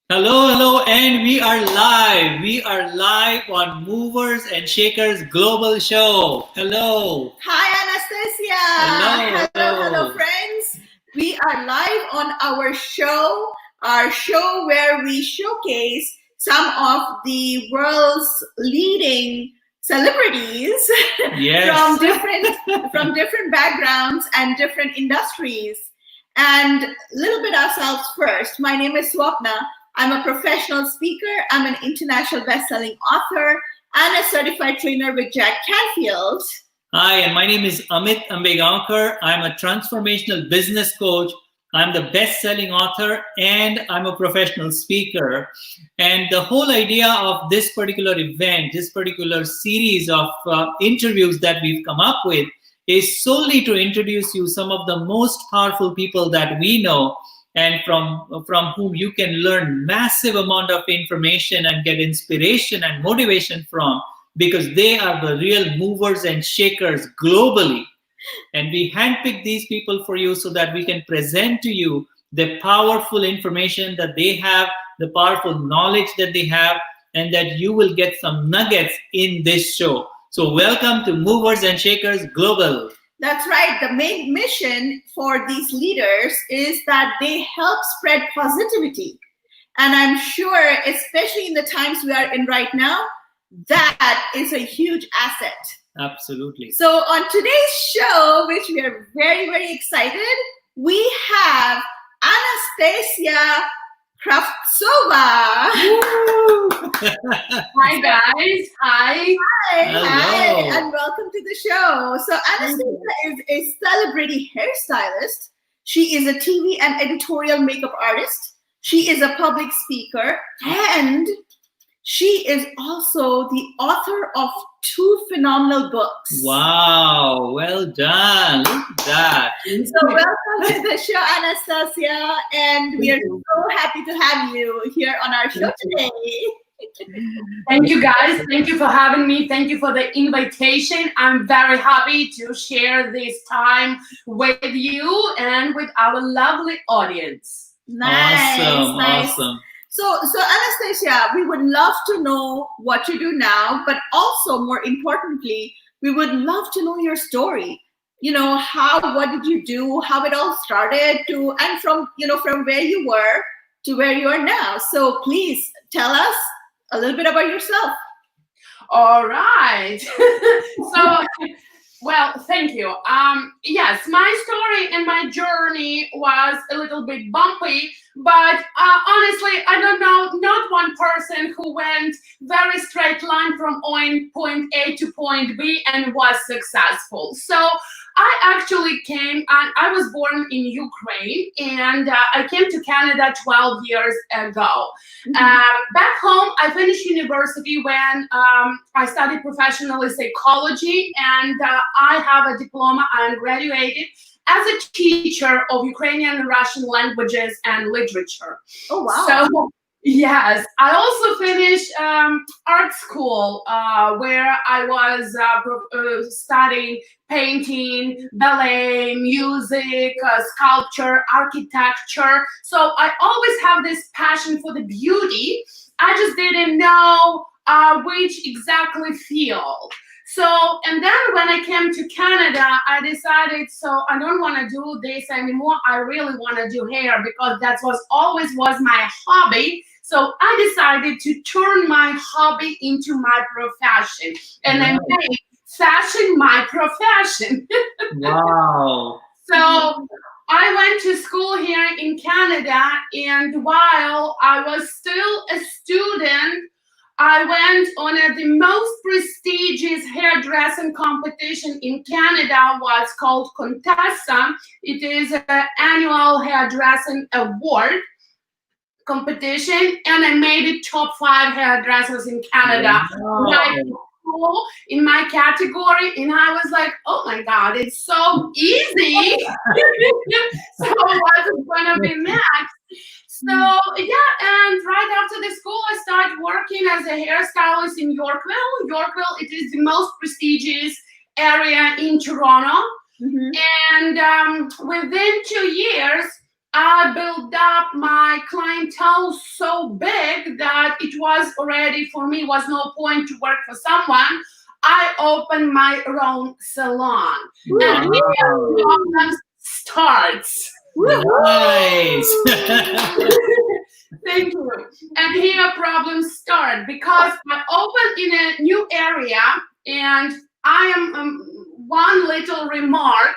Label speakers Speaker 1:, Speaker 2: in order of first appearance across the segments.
Speaker 1: Hello, hello, and we are live. We are live on Movers and Shakers Global Show. Hello.
Speaker 2: Hi, Anastasia.
Speaker 1: Hello,
Speaker 2: Hello,
Speaker 1: hello.
Speaker 2: friends. We are live on our show where we showcase some of the world's leading celebrities
Speaker 1: Yes.
Speaker 2: from different backgrounds and different industries. And a little bit ourselves first. My name is Swapna. I'm a professional speaker. I'm an international best-selling author and a certified trainer with Jack Canfield.
Speaker 1: Hi, and my name is Amit Ambegaonkar. I'm a transformational business coach. I'm the best-selling author, and I'm a professional speaker. And the whole idea of this particular event, this particular series of interviews that we've come up with, is solely to introduce you some of the most powerful people that we know, and from whom you can learn massive amount of information and get inspiration and motivation from, because they are the real movers and shakers globally. And we handpick these people for you so that we can present to you the powerful information that they have, the powerful knowledge that they have, and that you will get some nuggets in this show. So welcome to Movers and Shakers Global.
Speaker 2: That's right. The main mission for these leaders is that they help spread positivity. And I'm sure, especially in the times we are in right now, that is a huge asset.
Speaker 1: Absolutely.
Speaker 2: So on today's show, which we are very, very excited, we have Anastasia Kravtsova.
Speaker 3: Hi guys. Hi.
Speaker 2: Hi, and welcome to the show. So Anastasia is a celebrity hairstylist. She is a TV and editorial makeup artist. She is a public speaker, and she is also the author of 2 phenomenal books.
Speaker 1: Wow, well done. Look at that.
Speaker 2: So welcome to the show, Anastasia, and we are so happy to have you here on our show today.
Speaker 3: Thank you guys. Thank you for having me. Thank you for the invitation. I'm very happy to share this time with you and with our lovely audience.
Speaker 2: Nice.
Speaker 1: Awesome.
Speaker 2: So Anastasia, we would love to know what you do now, but also more importantly, we would love to know your story. What did you do, how it all started and from where you were to where you are now. So please tell us a little bit about yourself.
Speaker 3: All right. Well, thank you. Yes, my story and my journey was a little bit bumpy, but honestly, I don't know, not one person who went very straight line from point A to point B and was successful. So I actually I was born in Ukraine, and I came to Canada 12 years ago. Back home, I finished university when I studied professionally psychology, and I have a diploma. I'm graduated as a teacher of Ukrainian and Russian languages and literature.
Speaker 2: Oh, wow.
Speaker 3: So, yes, I also finished art school where I was studying painting, ballet, music, sculpture, architecture. So I always have this passion for the beauty. I just didn't know which exactly field. So, and then when I came to Canada, I decided, so I don't want to do this anymore. I really want to do hair because that always was my hobby. So I decided to turn my hobby into my profession, and I made fashion my profession.
Speaker 1: Wow.
Speaker 3: So I went to school here in Canada, and while I was still a student, I went on the most prestigious hairdressing competition in Canada. Was called Contessa. It is an annual hairdressing award competition, and I made it top 5 hairdressers in Canada.
Speaker 1: Wow.
Speaker 3: In my category, and I was like, oh my god, it's so easy. So what's gonna be next? So yeah, and right after the school, I started working as a hairstylist in Yorkville. Yorkville, it is the most prestigious area in Toronto. And within 2 years, I built up my clientele so big that it was already, for me, was no point to work for someone. I opened my own salon. And here the problem starts.
Speaker 1: Nice.
Speaker 3: Thank you. And here problems start because I opened in a new area, and I am one little remark.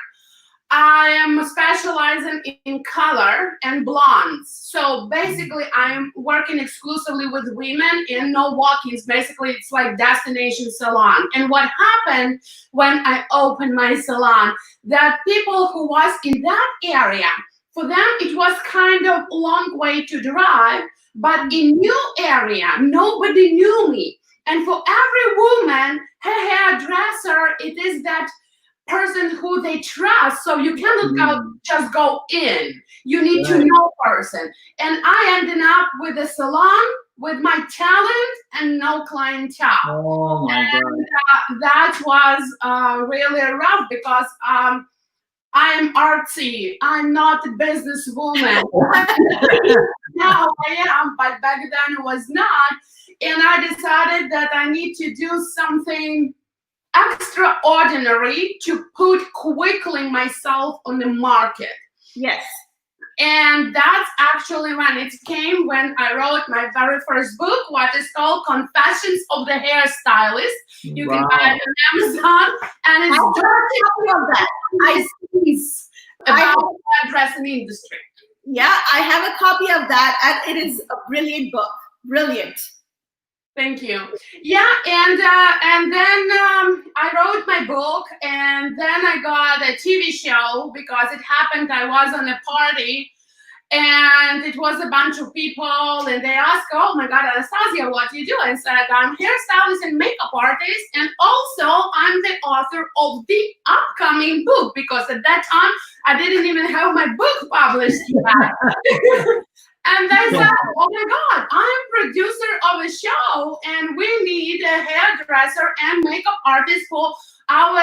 Speaker 3: I am specializing in color and blondes. So basically, I am working exclusively with women and no walk-ins. Basically, it's like destination salon. And what happened when I opened my salon, that people who was in that area, for them, it was kind of a long way to drive. But in new area, nobody knew me. And for every woman, her hairdresser, it is that person who they trust, so you cannot just go in. You need to know person. And I ended up with a salon with my talent and no clientele.
Speaker 1: Oh my God.
Speaker 3: That was really rough because I am artsy. I'm not a businesswoman. Now I am, but back then I was not. And I decided that I need to do something extraordinary to put quickly myself on the market.
Speaker 2: Yes.
Speaker 3: And that's actually when it came, when I wrote my very first book, what is called Confessions of the Hairstylist. You can buy it on Amazon, and it's
Speaker 2: of that.
Speaker 3: about the hairdressing industry.
Speaker 2: Yeah, I have a copy of that, and it is a brilliant book. Brilliant.
Speaker 3: Thank you. Yeah, and then I wrote my book, and then I got a TV show because it happened. I was on a party, and it was a bunch of people, and they asked, "Oh my God, Anastasia, what do you do?" I said, "I'm hairstylist and makeup artist, and also I'm the author of the upcoming book," because at that time I didn't even have my book published yet. And they said, "Oh my God, I'm producer of a show, and we need a hairdresser and makeup artist for our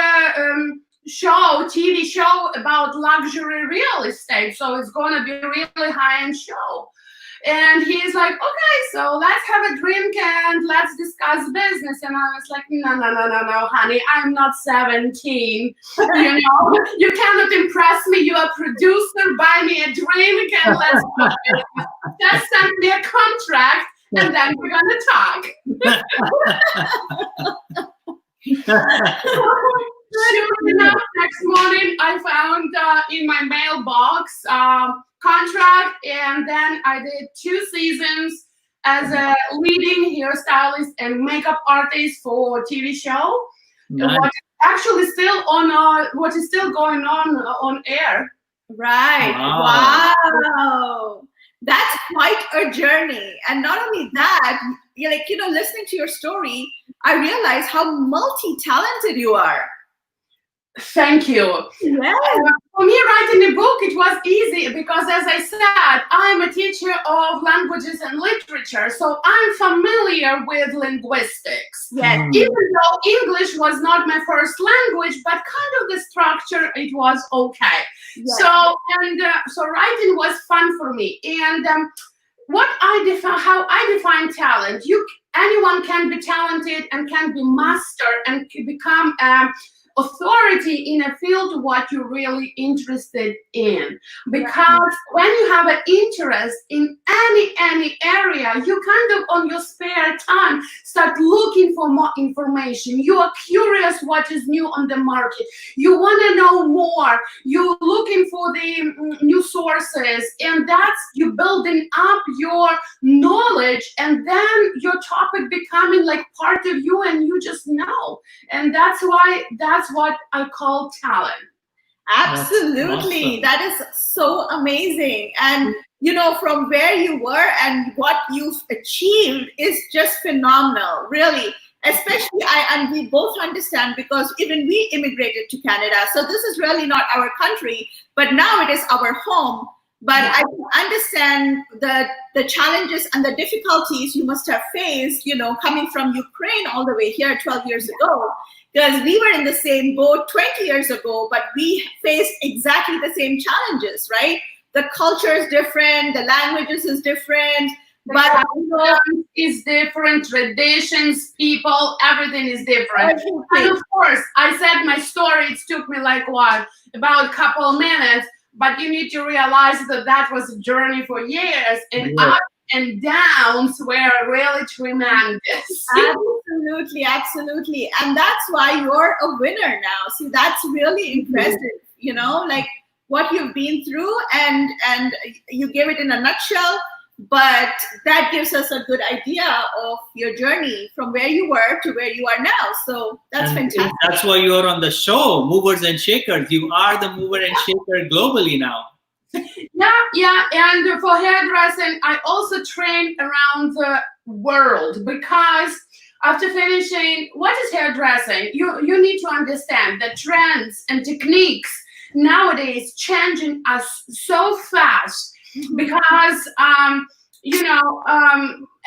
Speaker 3: TV show about luxury real estate. So it's going to be a really high-end show." And he's like, "Okay, so let's have a drink and let's discuss business." And I was like, no, honey, I'm not 17. You know, you cannot impress me. You're a producer. Buy me a drink and let's go. Just send me a contract and then we're going to talk. Sure enough, next morning I found in my mailbox contract, and then I did 2 seasons as a leading hairstylist and makeup artist for TV show.
Speaker 1: Nice.
Speaker 3: What actually still on what is still going on air.
Speaker 2: Right. Wow. That's quite a journey. And not only that, listening to your story, I realize how multi-talented you are.
Speaker 3: Thank you.
Speaker 2: Yes.
Speaker 3: For me, writing a book, it was easy because, as I said, I'm a teacher of languages and literature, so I'm familiar with linguistics.
Speaker 2: Yes.
Speaker 3: Even though English was not my first language, but kind of the structure, it was okay. Yes. So writing was fun for me. And how I define talent, anyone can be talented and can be master and can become authority in a field what you're really interested in, because when you have an interest in any area, you kind of on your spare time start looking for more information. You are curious what is new on the market, you want to know more, you're looking for the new sources, and that's you building up your knowledge, and then your topic becoming like part of you, and you just know. And that's what I call talent.
Speaker 2: Absolutely.
Speaker 1: Awesome.
Speaker 2: That is so amazing. And, from where you were and what you've achieved is just phenomenal, really. Especially, and we both understand, because even we immigrated to Canada. So this is really not our country, but now it is our home. But I can understand the challenges and the difficulties you must have faced, coming from Ukraine all the way here 12 years ago. Because we were in the same boat 20 years ago, but we faced exactly the same challenges, right? the culture is different, the languages is different, but
Speaker 3: is different, traditions, people, everything is different. And of course, I said my story, it took me like what, about a couple minutes, but you need to realize that that was a journey for years, and ups and downs were really tremendous.
Speaker 2: Absolutely, absolutely. And that's why you're a winner now. See, that's really impressive, you know, like what you've been through, and you gave it in a nutshell, but that gives us a good idea of your journey from where you were to where you are now. So that's fantastic.
Speaker 1: That's why you're on the show, Movers and Shakers. You are the mover and shaker globally now.
Speaker 3: Yeah, and for hairdressing, I also train around the world, because after finishing, what is hairdressing? You need to understand that trends and techniques nowadays changing us so fast, because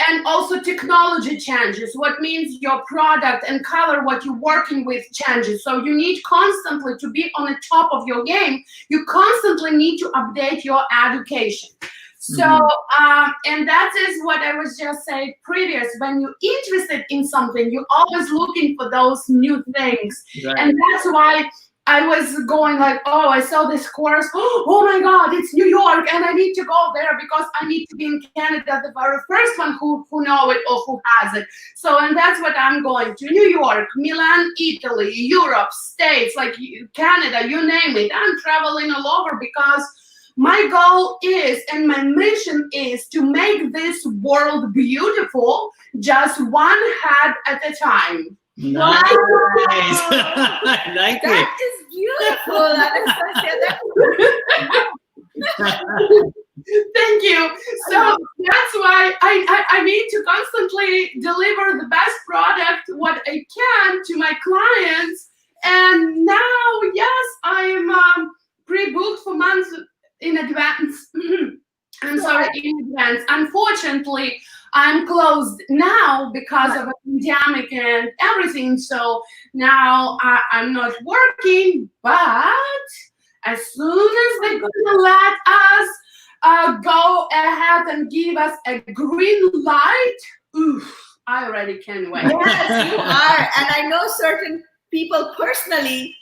Speaker 3: and also technology changes, what means your product and color what you're working with changes. So you need constantly to be on the top of your game. You constantly need to update your education. So and that is what I was just saying previous. When you're interested in something, you're always looking for those new things.
Speaker 1: Right.
Speaker 3: And that's why I was going like, oh, I saw this course. Oh my God, it's New York, and I need to go there because I need to be in Canada, the very first one who know it or who has it. So, and that's what I'm going to: New York, Milan, Italy, Europe, States, like Canada, you name it. I'm traveling all over because my goal is, and my mission is, to make this world beautiful, just one head at a time.
Speaker 1: Nice. I like it.
Speaker 2: That is beautiful, Anastasia.
Speaker 3: Thank you. So that's why I need to constantly deliver the best product, what I can, to my clients. And now, yes, I'm pre-booked for months in advance. I'm sorry, in advance. Unfortunately, I'm closed now because of a pandemic and everything. So now I'm not working, but as soon as they're gonna let us go ahead and give us a green light, oof, I already can't wait.
Speaker 2: Yes, you are. And I know certain people personally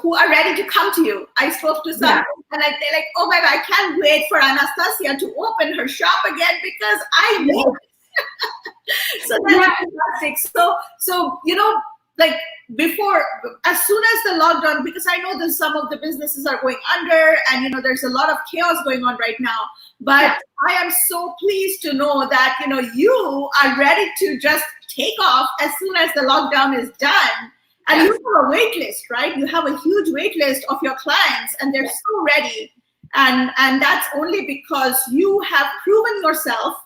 Speaker 2: who are ready to come to you. I spoke to some, and they're like, oh my God, I can't wait for Anastasia to open her shop again because I need it. So that's fantastic. So you know, like before, as soon as the lockdown, because I know that some of the businesses are going under, and you know, there's a lot of chaos going on right now. But I am so pleased to know that you know you are ready to just take off as soon as the lockdown is done. And you have a wait list, right? You have a huge wait list of your clients, and they're so ready. And that's only because you have proven yourself.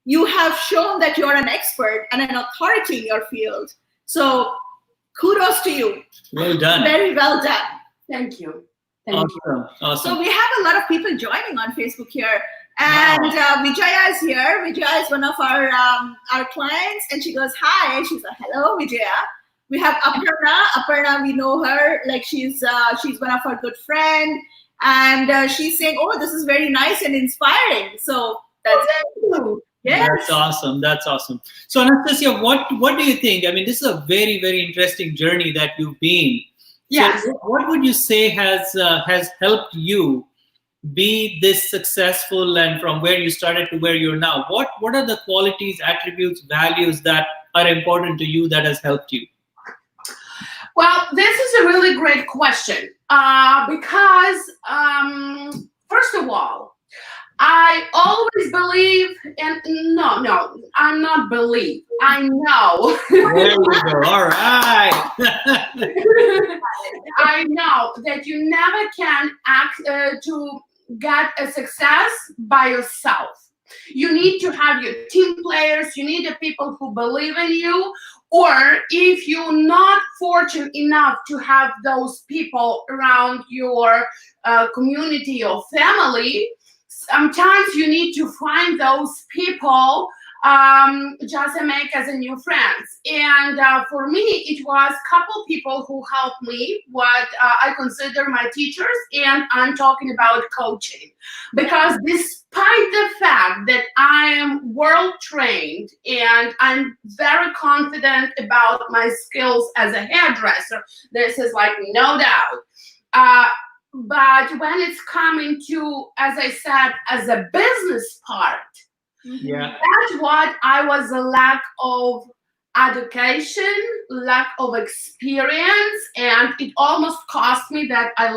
Speaker 2: You have shown that you're an expert and an authority in your field. So kudos to you.
Speaker 1: Well done.
Speaker 2: Very well done.
Speaker 3: Thank you.
Speaker 1: Awesome. Awesome.
Speaker 2: So we have a lot of people joining on Facebook here. And Vijaya is here. Vijaya is one of our clients, and she goes, hi. She's like, hello, Vijaya. We have Aparna. Aparna, we know her. Like she's one of our good friend, and she's saying, "Oh, this is very nice and inspiring." So that's it. Yes.
Speaker 1: That's awesome. That's awesome. So Anastasia, what do you think? I mean, this is a very, very interesting journey that you've been.
Speaker 3: Yes.
Speaker 1: So what would you say has helped you be this successful, and from where you started to where you're now? What are the qualities, attributes, values that are important to you that has helped you?
Speaker 3: Well, this is a really great question because, first of all, I always believe, and no, I'm not believe. I know.
Speaker 1: There we go. All right.
Speaker 3: I know that you never can act to get a success by yourself. You need to have your team players. You need the people who believe in you. Or if you're not fortunate enough to have those people around your community or family, sometimes you need to find those people just make as a new friends. And for me, it was a couple people who helped me, what I consider my teachers, and I'm talking about coaching. Because despite the fact that I am world trained and I'm very confident about my skills as a hairdresser, this is like no doubt. But when it's coming to, as I said, as a business part,
Speaker 1: Yeah.
Speaker 3: that's what I was a lack of education, lack of experience, and it almost cost me that I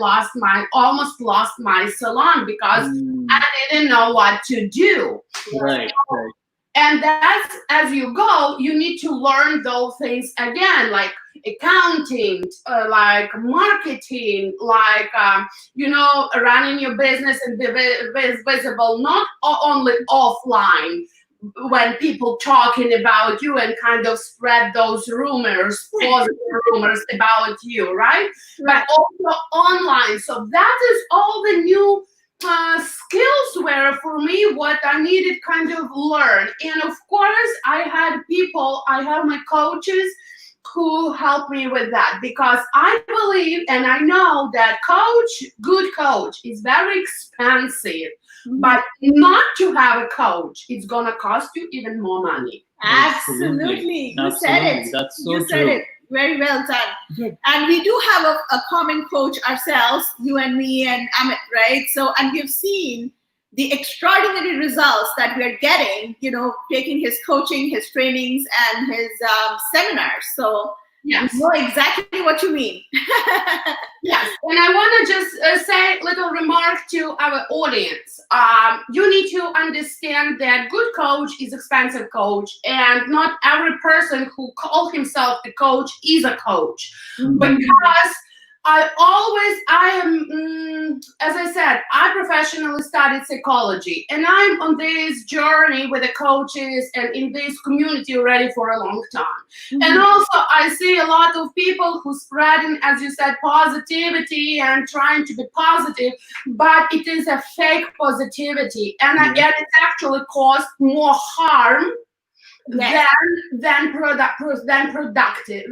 Speaker 3: almost lost my salon because I didn't know what to do.
Speaker 1: Right. Right.
Speaker 3: And that's, as you go, you need to learn those things again, like accounting, like marketing, like running your business and be visible not only offline when people talking about you and kind of spread those rumors, positive rumors about you, right? But also online. So that is all the new skills were for me what I needed kind of learn. And of course, I have my coaches who helped me with that, because I believe and I know that good coach is very expensive, but not to have a coach, it's gonna cost you even more money.
Speaker 2: Absolutely. You said it.
Speaker 1: That's so
Speaker 2: you said
Speaker 1: true.
Speaker 2: it. Very well done. And we do have a common coach ourselves, you and me and Amit, right? So, and we've seen the extraordinary results that we're getting, taking his coaching, his trainings, and his seminars. So,
Speaker 3: Yes.
Speaker 2: we know exactly what you mean.
Speaker 3: Yes, and I want to just say a little remark to our audience. You need to understand that good coach is expensive coach, and not every person who calls himself the coach is a coach. Because I am, as I said, I professionally studied psychology, and I'm on this journey with the coaches and in this community already for a long time. And also I see a lot of people who spreading, as you said, positivity and trying to be positive, but it is a fake positivity, and it actually caused more harm than productivity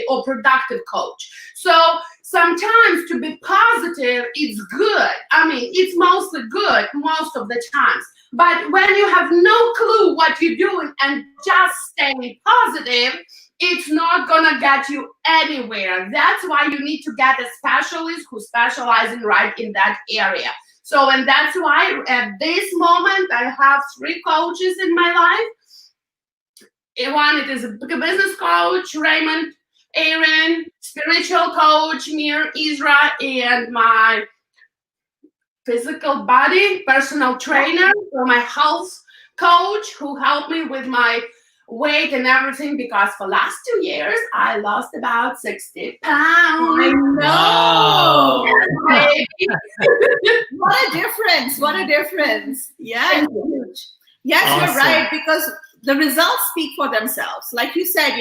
Speaker 3: or productive coach. So sometimes to be positive, it's good. I mean, it's mostly good most of the times. But when you have no clue what you're doing and just staying positive, it's not gonna get you anywhere. That's why you need to get a specialist who specializes right in that area. So, and that's why at this moment I have 3 coaches in my life. One, it is a business coach, Raymond, Aaron, spiritual coach, Mir, Isra, and my physical body, personal trainer, or my health coach who helped me with my weight and everything, because for last 2 years, I lost about 60 pounds.
Speaker 2: I know.
Speaker 1: Wow.
Speaker 2: What a difference. What a difference. Yeah, it's huge. Yes,
Speaker 1: Awesome.
Speaker 2: You're right, because the results speak for themselves. Like you said,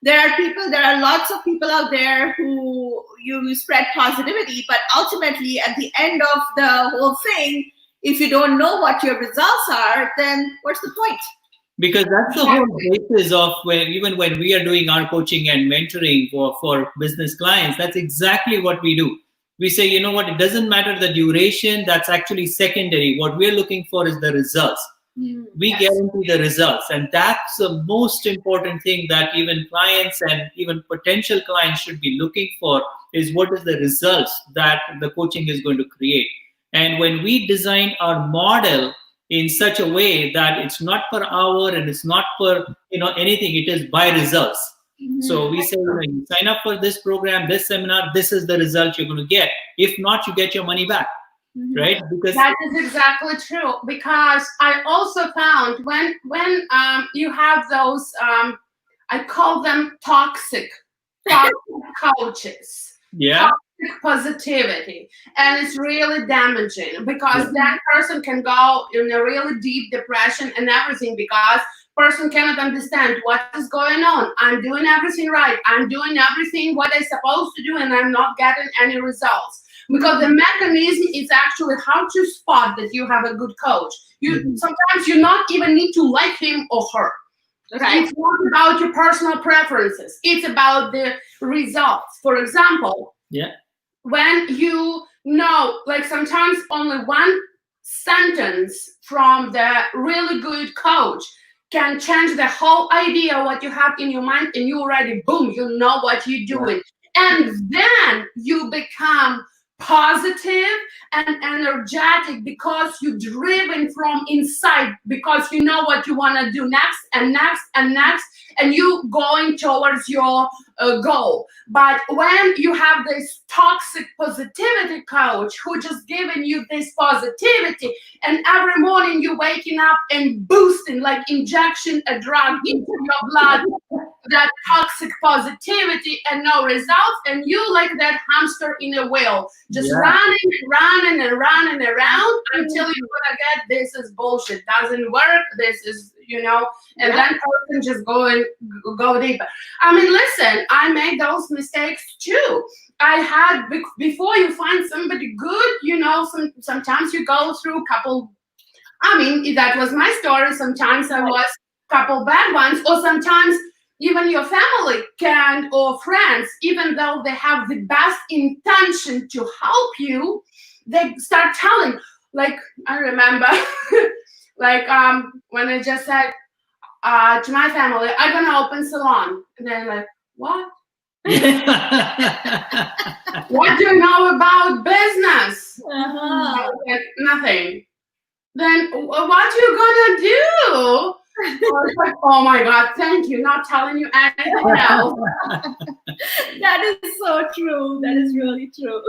Speaker 2: there are lots of people out there who you spread positivity, but ultimately at the end of the whole thing, if you don't know what your results are, then what's the point?
Speaker 1: Because that's the whole basis of even when we are doing our coaching and mentoring for business clients, that's exactly what we do. We say, you know what, it doesn't matter the duration, that's actually secondary. What we're looking for is the results. We guarantee the results, and that's the most important thing that even clients and even potential clients should be looking for, is what is the results that the coaching is going to create. And when we design our model in such a way that it's not per hour and it's not per anything, it is by results. So we say, you sign up for this program, this seminar, this is the result you're going to get. If not, you get your money back. Right? Because
Speaker 3: that is exactly true. Because I also found when you have those I call them toxic coaches.
Speaker 1: Yeah.
Speaker 3: Toxic positivity, and it's really damaging, because that person can go in a really deep depression and everything, because person cannot understand what is going on. I'm doing everything right. I'm doing everything what I'm supposed to do, and I'm not getting any results. because the mechanism is actually how to spot that you have a good coach. Sometimes you not even need to like him or her.
Speaker 2: Right.
Speaker 3: It's not about your personal preferences. It's about the results. For example, when you know, like sometimes only one sentence from the really good coach can change the whole idea what you have in your mind, and you already, boom, you know what you're doing. And then you become positive and energetic because you're driven from inside, because you know what you want to do next and next and next, and you going towards your goal. But when you have this toxic positivity coach who just giving you this positivity, and every morning you waking up and boosting like injection a drug into your blood, that toxic positivity and no results, and you like that hamster in a wheel, just running and running and running around until you're gonna get, this is bullshit, doesn't work, this is, and then person just go deeper. I mean, listen, I made those mistakes too. I had, before you find somebody good, sometimes you go through a couple, I mean, that was my story. Sometimes I was a couple bad ones, or sometimes even your family can, or friends, even though they have the best intention to help you, they start telling, like, I remember, like, when I just said to my family, I'm gonna open salon, and they're like, what? What do you know about business? Like, nothing. Then what you gonna do? Like, oh my God, thank you. Not telling you anything else.
Speaker 2: That is so true. That is really true.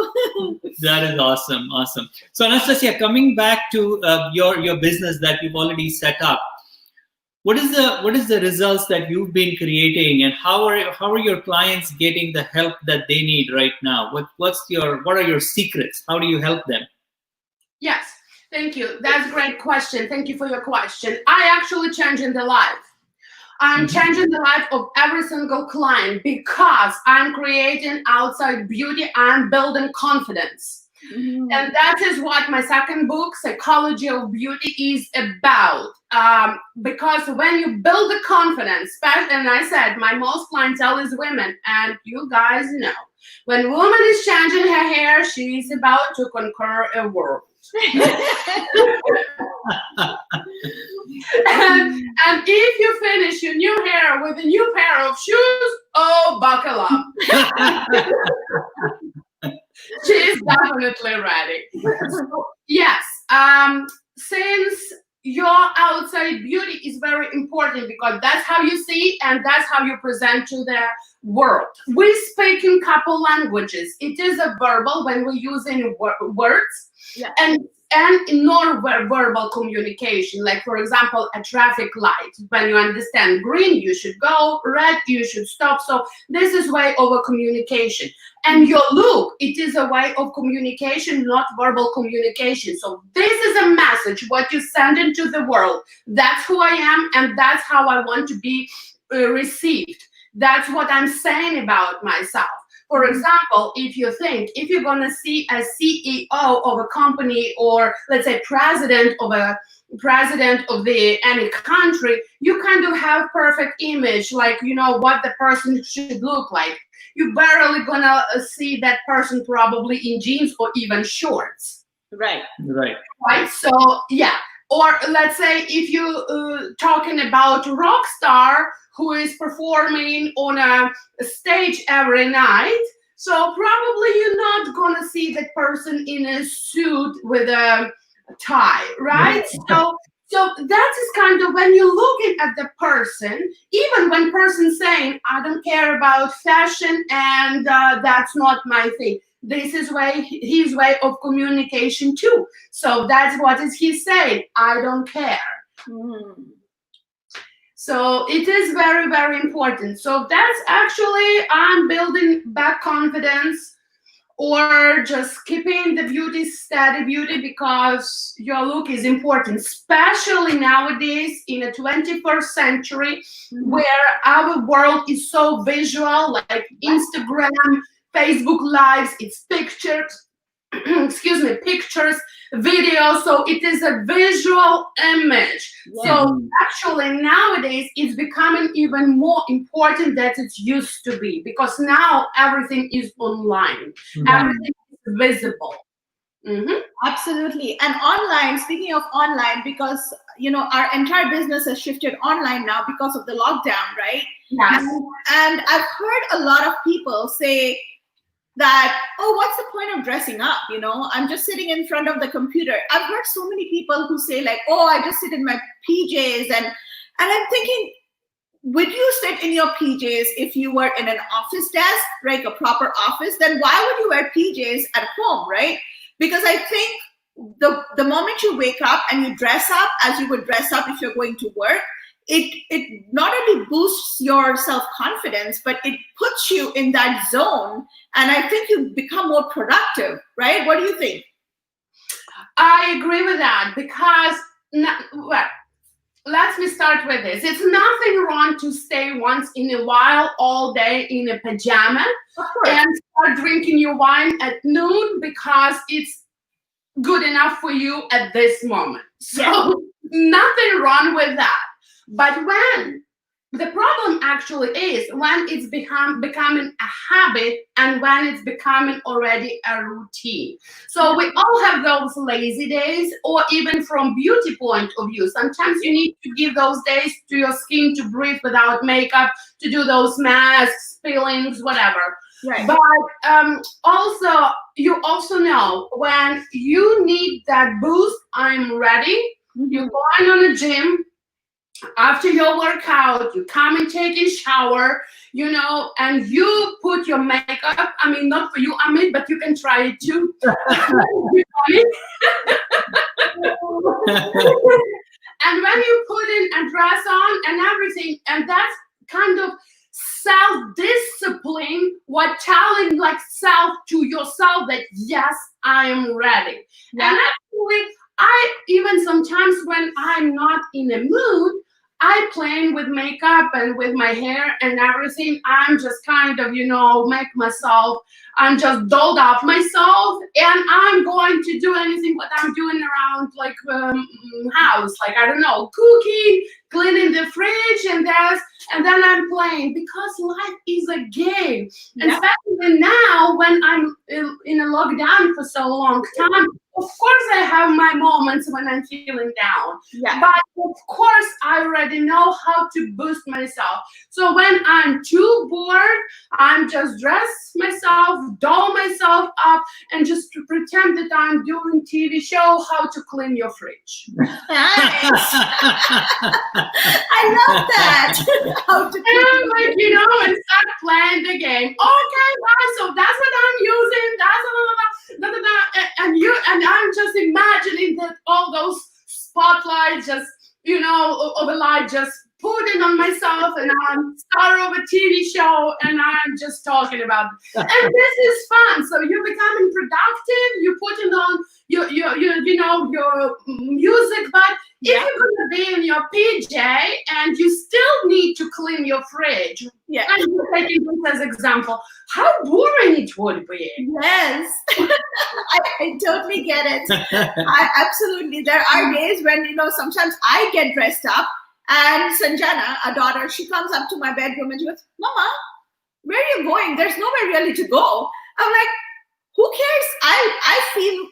Speaker 1: That is awesome. Awesome. So Anastasia, coming back to your business that you've already set up, what is the results that you've been creating, and how are your clients getting the help that they need right now? What are your secrets? How do you help them?
Speaker 3: Yes. Thank you. That's a great question. Thank you for your question. I actually changing the life. I'm changing the life of every single client because I'm creating outside beauty. I'm building confidence. And that is what my second book, Psychology of Beauty, is about. Because when you build the confidence, and I said my most clientele is women, and you guys know, when a woman is changing her hair, she's about to conquer a world. and if you finish your new hair with a new pair of shoes, oh, buckle up. She's definitely ready. So, yes, since your outside beauty is very important, because that's how you see and that's how you present to the world. We speak in couple languages. It is a verbal when we're using words, and non-verbal communication. Like, for example, a traffic light. When you understand green, you should go, red, you should stop. So this is way of a communication. And your look, it is a way of communication, not verbal communication. So this is a message, what you send into the world. That's who I am, and that's how I want to be received. That's what I'm saying about myself. For example, if you're going to see a CEO of a company, or let's say president of any country, you kind of have perfect image, like, what the person should look like. You're barely going to see that person probably in jeans or even shorts.
Speaker 2: Right.
Speaker 3: So, yeah. Or let's say if you talking about a rock star who is performing on a stage every night, so probably you're not gonna see that person in a suit with a tie, right? So that is kind of when you're looking at the person, even when person's saying, I don't care about fashion and that's not my thing. This is his way of communication too. So that's what is he saying? I don't care. So it is very, very important. So that's actually, I'm building back confidence, or just keeping the beauty, steady beauty, because your look is important, especially nowadays in the 21st century, where our world is so visual, like Instagram, Facebook Lives, it's pictures. excuse me, pictures, videos. So it is a visual image.
Speaker 2: Yeah.
Speaker 3: So actually nowadays it's becoming even more important than it used to be, because now everything is online. Everything is visible.
Speaker 2: Absolutely. And online, speaking of online, because our entire business has shifted online now because of the lockdown, right?
Speaker 3: Yes.
Speaker 2: And I've heard a lot of people say that, oh, what's the point of dressing up? I'm just sitting in front of the computer. I've heard so many people who say like, oh, I just sit in my PJs. And I'm thinking, would you sit in your PJs if you were in an office desk, like a proper office? Then why would you wear PJs at home, right? Because I think the moment you wake up and you dress up as you would dress up if you're going to work, it not only boosts your self-confidence, but it puts you in that zone. And I think you become more productive, right? What do you think?
Speaker 3: I agree with that, because, let me start with this. It's nothing wrong to stay once in a while all day in a pajama and start drinking your wine at noon because it's good enough for you at this moment. So nothing wrong with that. But when the problem actually is when it's becoming a habit and when it's becoming already a routine. So we all have those lazy days, or even from beauty point of view, sometimes you need to give those days to your skin to breathe without makeup, to do those masks, peelings, whatever.
Speaker 2: Right.
Speaker 3: But also, you also know when you need that boost, I'm ready. You're going on a gym. After your workout, you come and take a shower, and you put your makeup. I mean, not for you, Amit, but you can try it too. And when you put in a dress on and everything, and that's kind of self-discipline, what telling like self to yourself that yes, I am ready.
Speaker 2: Yeah.
Speaker 3: And actually, I even sometimes when I'm not in a mood, I playing with makeup and with my hair and everything. I'm just kind of, make myself, I'm just dolled up myself, and I'm going to do anything what I'm doing around like house, like, I don't know, cooking, cleaning the fridge, and then I'm playing, because life is a game. And especially now when I'm in a lockdown for so long time, of course I have my moments when I'm feeling down.
Speaker 2: Yeah.
Speaker 3: But of course I already know how to boost myself. So when I'm too bored, I'm just dress myself, doll myself up, and just to pretend that I'm doing TV show how to clean your fridge.
Speaker 2: Nice. I love that. How to
Speaker 3: And like, and start playing the game. Okay, guys, so that's what I'm using. And I'm just imagining that all those spotlights just, of a light just putting on myself, and I'm star of a TV show, and I'm just talking about it. And this is fun. So you're becoming productive. You're putting on your music, but if you're gonna be in your PJ and you still need to clean your fridge, and you're taking this as example, how boring it would be.
Speaker 2: Yes. I totally get it. Absolutely. There are days when, sometimes I get dressed up, and Sanjana, our daughter, she comes up to my bedroom and she goes, Mama, where are you going? There's nowhere really to go. I'm like, who cares? I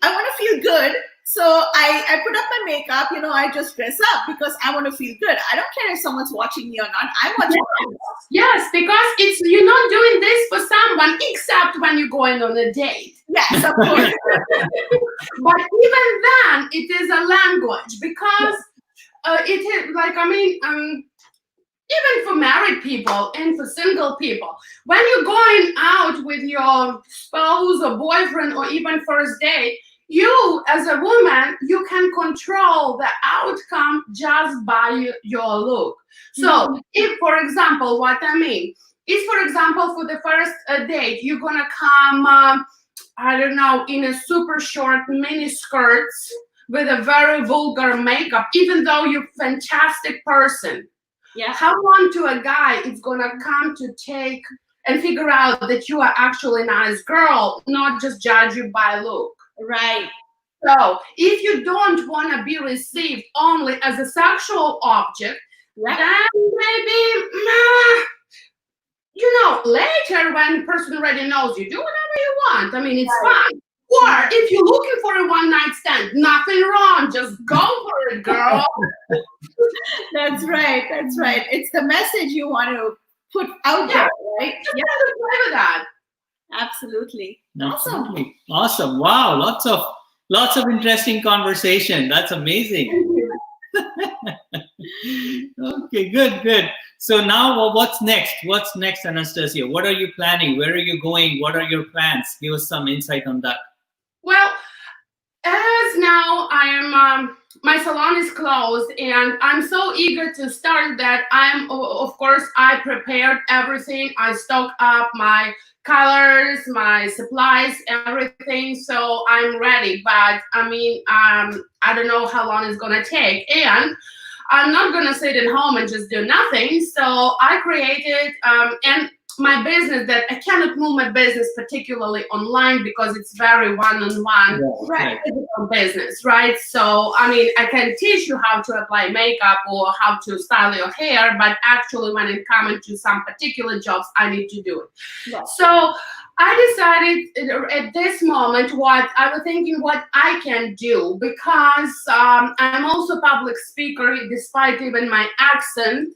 Speaker 2: want to feel good. So I put up my makeup, I just dress up because I want to feel good. I don't care if someone's watching me or not. I'm watching.
Speaker 3: Yes, because you're not doing this for someone except when you're going on a date.
Speaker 2: Yes, of course.
Speaker 3: But even then, it is a language, because it is like, even for married people and for single people, when you're going out with your spouse or boyfriend or even first date, you as a woman, you can control the outcome just by your look. So if, for example, what I mean is, for example, for the first date, you're gonna come, I don't know, in a super short mini skirts with a very vulgar makeup, even though you're a fantastic person.
Speaker 2: Yeah.
Speaker 3: How long to a guy is gonna come to take and figure out that you are actually a nice girl, not just judge you by look?
Speaker 2: Right.
Speaker 3: So if you don't want to be received only as a sexual object,
Speaker 2: Yeah.
Speaker 3: then maybe, later when the person already knows you, do whatever you want. I mean, it's
Speaker 2: Right.
Speaker 3: fine. Or if you're looking for a one-night stand, nothing wrong. Just go for it, girl.
Speaker 2: That's right. That's right. It's the message you want to put out there, right?
Speaker 3: Just
Speaker 2: Yeah,
Speaker 3: have to play with that.
Speaker 2: absolutely. Awesome.
Speaker 1: Absolutely. Awesome. Wow. Lots of interesting conversation. That's amazing. Okay, good. So now what's next? What's next, Anastasia? What are you planning? Where are you going? What are your plans? Give us some insight on that.
Speaker 3: Well, as now I am, my salon is closed, and I'm so eager to start that of course, I prepared everything. I stocked up my colors, my supplies, everything. So I'm ready. But I mean, I don't know how long it's gonna take, and I'm not gonna sit at home and just do nothing. So I created and my business that I cannot move my business particularly online because it's very one-on-one
Speaker 2: Right.
Speaker 3: business, right? So I mean, I can teach you how to apply makeup or how to style your hair, but actually when it comes to some particular jobs, I need to do it.
Speaker 2: Right.
Speaker 3: So I decided at this moment what I was thinking what I can do, because I'm also a public speaker despite even my accent.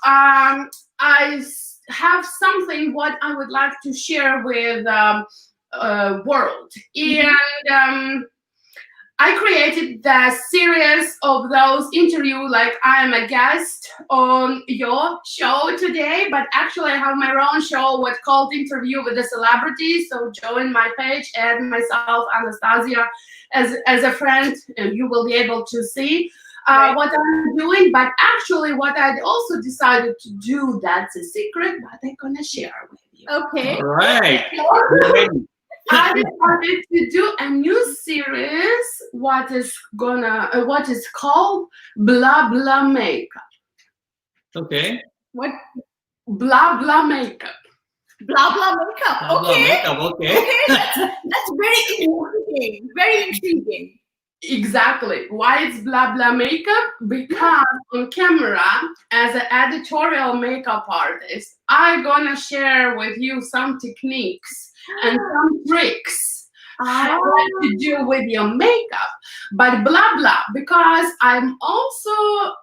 Speaker 3: I have something what I would like to share with world, and I created the series of those interviews, like I am a guest on your show today, but actually I have my own show what's called Interview with a Celebrity. So join my page, add myself, Anastasia, as a friend, and you will be able to see what I'm doing. But actually what I also decided to do, that's a secret, but I'm gonna share with you.
Speaker 2: Okay.
Speaker 1: All right.
Speaker 3: I decided to do a new series, what is called Blah Blah Makeup.
Speaker 1: Okay.
Speaker 2: What?
Speaker 3: Blah Blah Makeup.
Speaker 2: Blah blah makeup.
Speaker 1: Blah, blah,
Speaker 2: Okay.
Speaker 1: makeup. Okay.
Speaker 2: Okay. That's very intriguing. Very intriguing.
Speaker 3: Exactly. Why it's Blah Blah Makeup? Because on camera, as an editorial makeup artist, I'm gonna share with you some techniques and some tricks how to do with your makeup. But blah blah, because I'm also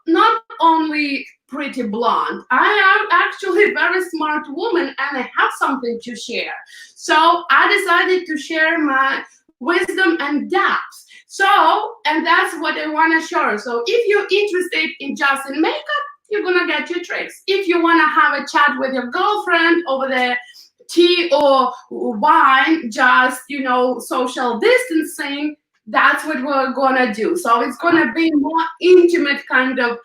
Speaker 3: not only pretty blonde, I am actually a very smart woman and I have something to share. So I decided to share my wisdom and depth. So, and that's what I want to share. So if you're interested in just in makeup, you're gonna get your tricks. If you want to have a chat with your girlfriend over the tea or wine, just social distancing, that's what we're gonna do. So it's gonna be more intimate kind of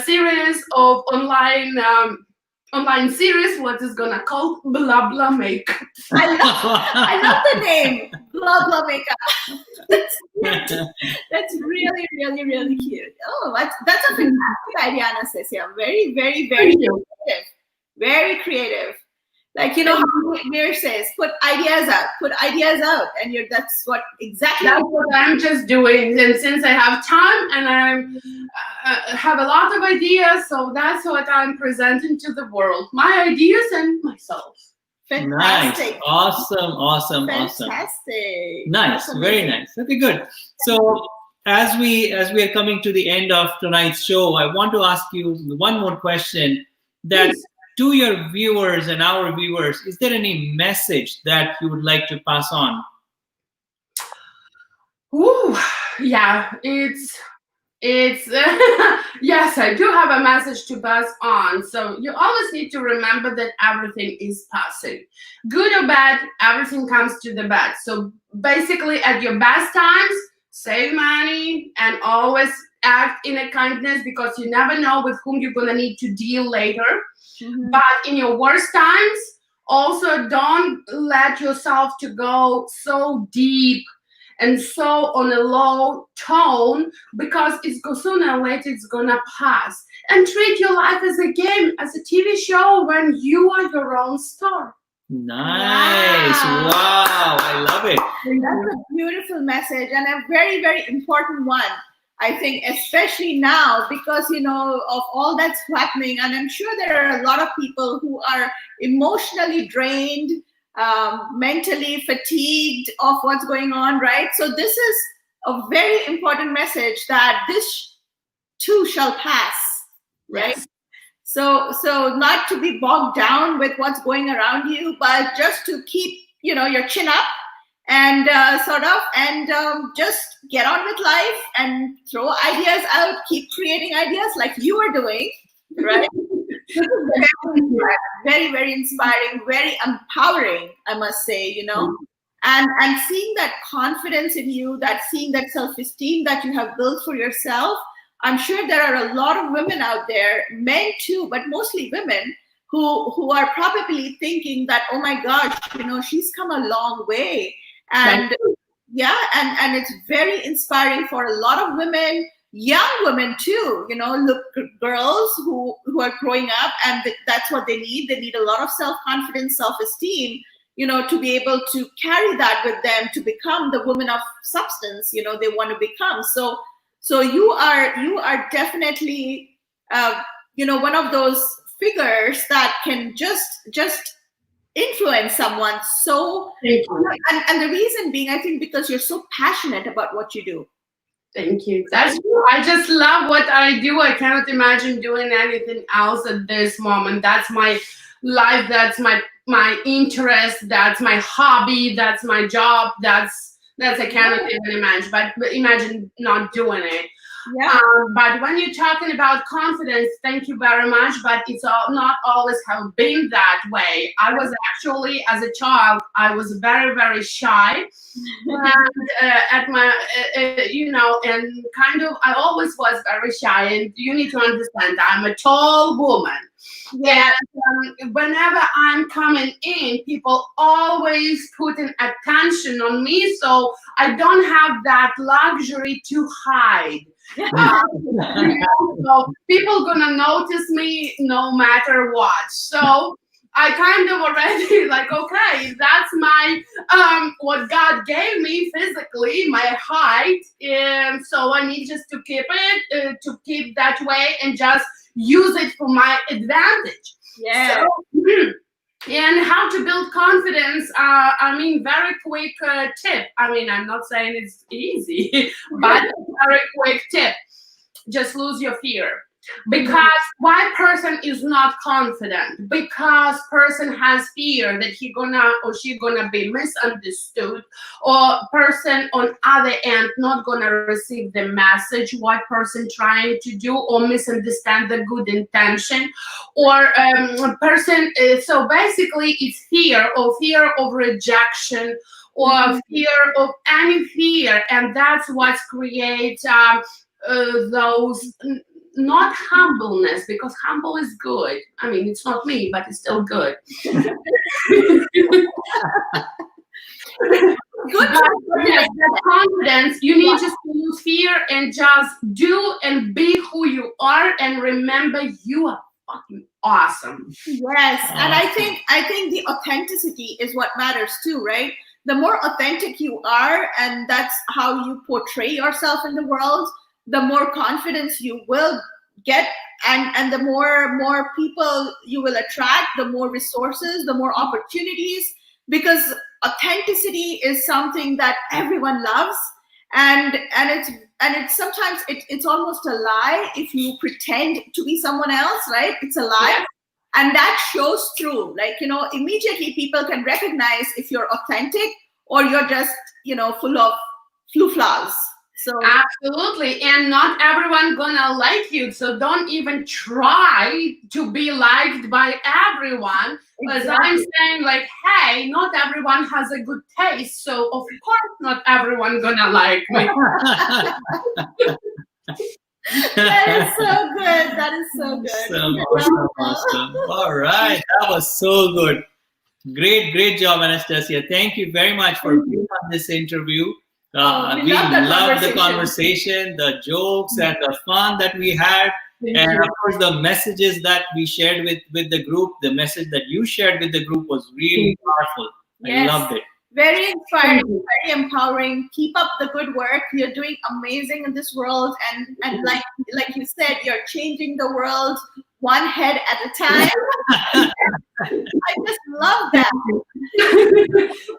Speaker 3: series of online series, what is gonna call Blah Blah Makeup.
Speaker 2: I love the name. Blah blah makeup. That's really, really, really cute. Oh, that's a fantastic idea, Anastasia. Very, very, very creative. Very creative. Like how Mir says, put ideas out, and that's what exactly.
Speaker 3: That's what I'm just doing, and since I have time and I have a lot of ideas, so that's what I'm presenting to the world. My ideas and myself.
Speaker 2: Fantastic.
Speaker 1: Nice. Awesome.
Speaker 2: Fantastic.
Speaker 1: Nice. Very nice. Okay, good. So as we are coming to the end of tonight's show, I want to ask you one more question. That
Speaker 3: Please.
Speaker 1: To your viewers and our viewers, is there any message that you would like to pass on?
Speaker 3: Ooh, yeah, it's yes, I do have a message to pass on. So you always need to remember that everything is passing, good or bad. Everything comes to the bad. So basically, at your best times, save money and always act in a kindness, because you never know with whom you're gonna need to deal later.
Speaker 2: Mm-hmm.
Speaker 3: But in your worst times, also don't let yourself to go so deep and so on a low tone, because sooner or later it's gonna pass. And treat your life as a game, as a TV show when you are your own star.
Speaker 1: Nice. Wow. I love it.
Speaker 2: That's a beautiful message and a very, very important one. I think, especially now, because of all that's happening, and I'm sure there are a lot of people who are emotionally drained, mentally fatigued of what's going on, right? So this is a very important message that this too shall pass, right?
Speaker 3: Yes.
Speaker 2: So not to be bogged down with what's going around you, but just to keep your chin up and just get on with life and throw ideas out, keep creating ideas like you are doing, right? This is very, very inspiring, very empowering, I must say, and seeing that confidence in you, seeing that self-esteem that you have built for yourself. I'm sure there are a lot of women out there, men too, but mostly women, who are probably thinking that, oh my gosh, she's come a long way. And yeah, and it's very inspiring for a lot of women, young women too, look, girls who are growing up, and that's what they need. They need a lot of self-confidence, self-esteem, to be able to carry that with them to become the woman of substance, they want to become. So you are definitely, one of those figures that can just influence someone. So,
Speaker 3: Thank you.
Speaker 2: and the reason being, I think, because you're so passionate about what you do.
Speaker 3: Thank you. That's true. I just love what I do. I cannot imagine doing anything else at this moment. That's my life. That's my interest. That's my hobby. That's my job. That's I cannot even imagine. But imagine not doing it.
Speaker 2: Yeah.
Speaker 3: But when you're talking about confidence, thank you very much. But it's not always have been that way. I was actually, as a child, I was very, very shy, and at my, and kind of, I always was very shy. And you need to understand, I'm a tall woman.
Speaker 2: Yeah.
Speaker 3: And whenever I'm coming in, people always putting attention on me, so I don't have that luxury to hide. So people gonna notice me no matter what. So I kind of already like, okay, that's my what God gave me physically, my height, and so I need just to keep that way and just use it for my advantage.
Speaker 2: Yeah.
Speaker 3: So, and how to build confidence, very quick tip. I'm not saying it's easy, but very quick tip. Just lose your fear. Because why person is not confident? Because person has fear that he gonna or she gonna be misunderstood, or person on other end not gonna receive the message what person trying to do, or misunderstand the good intention, or person. So basically, it's fear of rejection, or fear of any fear, and that's what creates those. Not humbleness, because humble is good. It's not me, but it's still good. Good. Yes, that confidence, you need just to lose fear and just do and be who you are, and remember you are fucking awesome.
Speaker 2: Yes, and I think the authenticity is what matters too, right? The more authentic you are, and that's how you portray yourself in the world, the more confidence you will get, and the more people you will attract, the more resources, the more opportunities, because authenticity is something that everyone loves, and it's sometimes it's almost a lie if you pretend to be someone else, right? It's a lie. Yeah. And that shows through, immediately people can recognize if you're authentic or you're just full of flaws. So
Speaker 3: absolutely, and not everyone gonna like you, so don't even try to be liked by everyone. Because I'm saying, like, hey, not everyone has a good taste, so of course not everyone gonna like me.
Speaker 2: That is so good. That is so good.
Speaker 1: Awesome. All right, that was so good. Great job, Anastasia. Thank you very much for being on this interview. We loved the conversation, the jokes, and the fun that we had. And of course, the messages that we shared with the group, the message that you shared with the group was really powerful.
Speaker 2: Yes.
Speaker 1: I loved it.
Speaker 2: Very inspiring, very empowering. Keep up the good work. You're doing amazing in this world, and like you said, you're changing the world one head at a time. I just love that.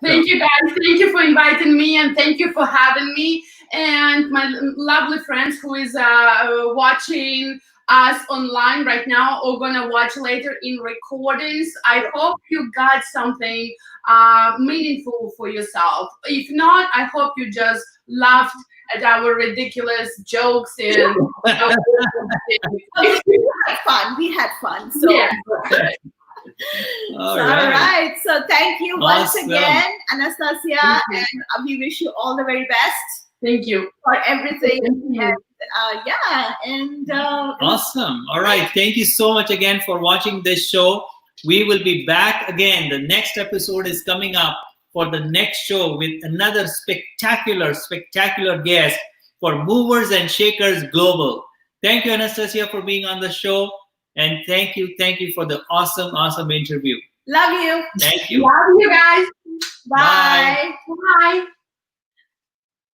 Speaker 3: Thank you guys. Thank you for inviting me, and thank you for having me. And my lovely friends who is watching us online right now or gonna watch later in recordings. I hope you got something meaningful for yourself. If not, I hope you just laughed at our ridiculous jokes and
Speaker 2: We had fun. We had fun. So.
Speaker 3: yeah.
Speaker 1: All
Speaker 2: right. So thank you once
Speaker 1: Awesome.
Speaker 2: again, Anastasia, and we wish you all the very best
Speaker 3: Thank you.
Speaker 2: for everything.
Speaker 3: Thank
Speaker 2: And
Speaker 1: Awesome. All right. Thank you so much again for watching this show. We will be back again. The next episode is coming up for the next show with another spectacular guest for Movers and Shakers Global. Thank you, Anastasia, for being on the show. And thank you for the awesome interview.
Speaker 2: love you.
Speaker 1: Thank you.
Speaker 3: Love you guys.
Speaker 2: Bye.
Speaker 3: Bye.